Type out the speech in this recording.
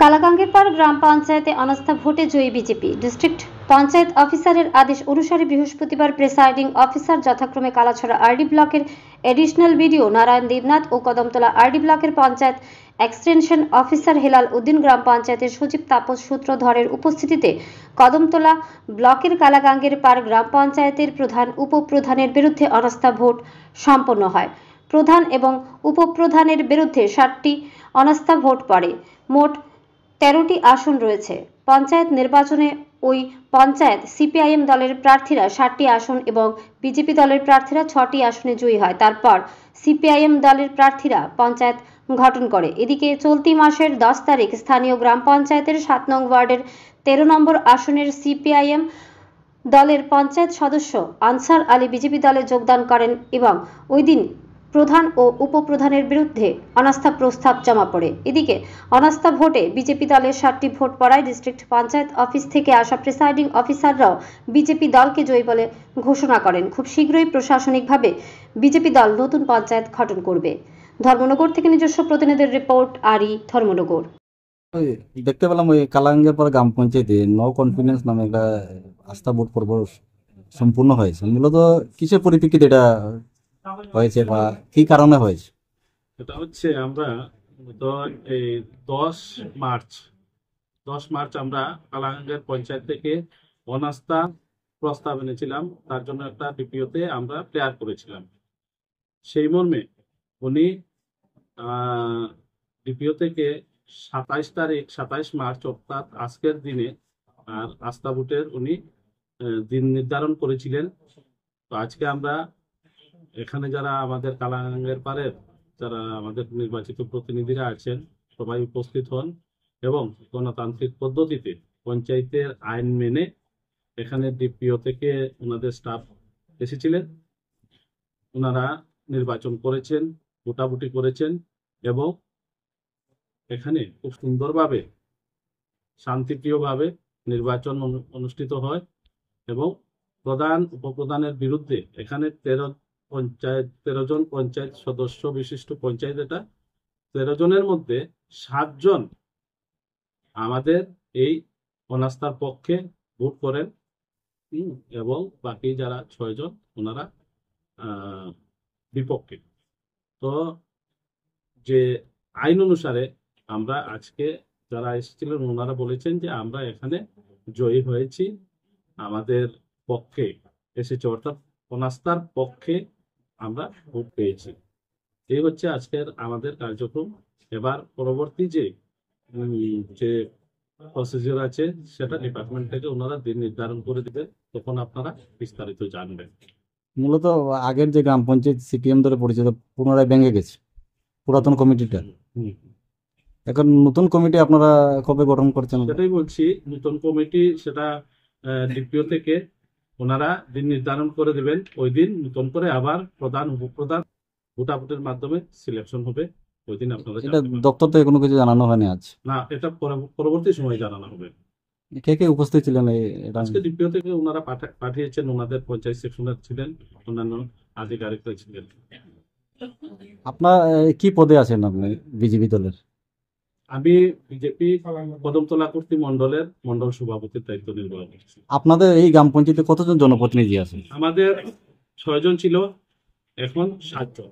কালাকাঙ্গেরপাড় গ্রাম পঞ্চায়েতে অনাস্থা ভোটে জয়ী বিজেপি। ডিস্ট্রিক্ট পঞ্চায়েত অফিসারের আদেশ অনুসারে বৃহস্পতিবার প্রেসাইডিং অফিসার যথাক্রমে কালাছড়া আরডি ব্লকের এডিশনাল বিডিও নারায়ণ দেবনাথ ও কদমতলা আরডি ব্লকের পঞ্চায়েত এক্সটেনশন অফিসার হেলাল উদ্দিন, গ্রাম পঞ্চায়েতের সচিব তাপস সূত্রধরের উপস্থিতিতে কদমতলা ব্লকের কালাকাঙ্গেরপাড় গ্রাম পঞ্চায়েতের প্রধান উপপ্রধানের বিরুদ্ধে অনাস্থা ভোট সম্পন্ন হয়। প্রধান এবং উপপ্রধানের বিরুদ্ধে 7টি অনাস্থা ভোট পড়ে। মোট 13টি আসন রয়েছে। পঞ্চায়েত নির্বাচনে ওই পঞ্চায়েত সিপিআইএম দলের প্রার্থীরা 7টি আসন এবং বিজেপি দলের প্রার্থীরা 6টি আসনে জয়ী হয়। তারপর সিপিআইএম দলের প্রার্থীরা পঞ্চায়েত গঠন করে। এদিকে চলতি মাসের 10 তারিখ স্থানীয় গ্রাম পঞ্চায়েতের 7 নং ওয়ার্ডের 13 নম্বর আসনের সিপিআইএম দলের পঞ্চায়েত সদস্য আনসার আলী বিজেপি দলে যোগদান করেন এবং ওই দিন প্রধান ও উপপ্রধানের বিরুদ্ধে অনাস্থা প্রস্তাব জমা পড়ে। এদিকে অনাস্থা ভোটে বিজেপি দলের 7টি ভোট পড়ায় ডিস্ট্রিক্ট পঞ্চায়েত অফিস থেকে আসা প্রিসাইডিং অফিসাররাও বিজেপি দলকে জয়ী বলে ঘোষণা করেন। খুব শীঘ্রই প্রশাসনিকভাবে বিজেপি দল নতুন পঞ্চায়েত গঠন করবে। ধর্মনগর থেকে নিজস্ব প্রতিনিধির রিপোর্ট, আরি, ধর্মনগর। দেখতে পেলাম ওই কালাঙ্গেরপাড় গ্রাম পঞ্চায়েতে নো কনফিডেন্স নামে একটা আস্থা ভোট পর্ব সম্পূর্ণ হয়েছে। মূলত কিসের পরিপ্রেক্ষিতে এটা হয়েছে বা কি কারণে হয়েছে? এটা হচ্ছে আমরা এই 10 মার্চ আমরা কালাঙ্গের পঞ্চায়েত থেকে অনাস্থা প্রস্তাব এনেছিলাম। তার জন্য একটা ডিপিওতে আমরা প্রেয়ার করেছিলাম। সেই মর্মে উনি ডিপিও থেকে 27 মার্চ অর্থাৎ আজকের দিনে আর আস্থা ভোটের উনি দিন নির্ধারণ করেছিলেন। তো আজকে আমরা এখানে যারা আমাদের কালাঙ্গেরপাড়ের যারা আমাদের নির্বাচিত প্রতিনিধিরা আছেন সবাই উপস্থিত হন এবং গণতান্ত্রিক পদ্ধতিতে পঞ্চায়েতের আইন মেনে এখানে ডিপিও থেকে ওনাদের স্টাফ এসেছিলেন। ওনারা নির্বাচন করেছেন, ভোটাভুটি করেছেন এবং এখানে খুব সুন্দরভাবে শান্তিপ্রিয়ভাবে নির্বাচন অনুষ্ঠিত হয় এবং প্রধান উপপ্রধানের বিরুদ্ধে এখানে 13 জন পঞ্চায়েত সদস্য বিশিষ্ট পঞ্চায়েত। এটা 13 জনের মধ্যে 7 জন আমাদের এই অনাস্থার পক্ষে ভোট করেন এবং বাকি যারা 6 জন ওনারা বিপক্ষে। তো যে আইন অনুসারে আমরা আজকে যারা এসেছিলেন ওনারা বলেছেন যে আমরা এখানে জয়ী হয়েছি, আমাদের পক্ষে এসেছে, অর্থাৎ অনাস্থার পক্ষে আমরা ভোট পেয়েছি। এই হচ্ছে আজকের আমাদের কার্যক্রম। এবার পরবর্তী যে প্রসিজিওর আছে সেটা ডিপার্টমেন্ট থেকে ওনারা দিন নির্ধারণ করে দিবে, তখন আপনারা বিস্তারিত জানবেন। মূলত আগের যে গ্রাম পঞ্চায়েত সিপিএম দলে পরিচিত পুনরায় ভেঙে গেছে পুরাতন কমিটিটা। এখন নতুন কমিটি আপনারা কবে গঠন করছেন? সেটাই বলছি, নতুন কমিটি সেটা ডিপিও থেকে ওনারা দিন নির্ধারণ করে দেবেন। ওই দিন নতুন করে আবার প্রধান উপপ্রধান ভোটাভুটির মাধ্যমে সিলেকশন হবে। ওই দিন আপনারা এটা দপ্তর থেকে কোনো কিছু জানানো হয়নি আজ? না, এটা পরবর্তী সময় জানানো হবে। কে কে উপস্থিত ছিলেন? আজকে ডিপিও থেকে ওনারা পাঠিয়েছেন, ওনাদের পঞ্চায়েত সেকশনের ছিলেন, অন্যান্য আধিকারিকরা ছিলেন। আপনার কি পদে আছেন আপনি বিজেপি দলের? আমি বিজেপি কদমতলা কর্তৃ মন্ডলের মন্ডল সভাপতির দায়িত্ব নির্বাহ করছি। আপনাদের এই গ্রাম পঞ্চায়েতে কতজন জনপ্রতিনিধি আছেন? আমাদের 6 জন ছিল, এখন 7 জন।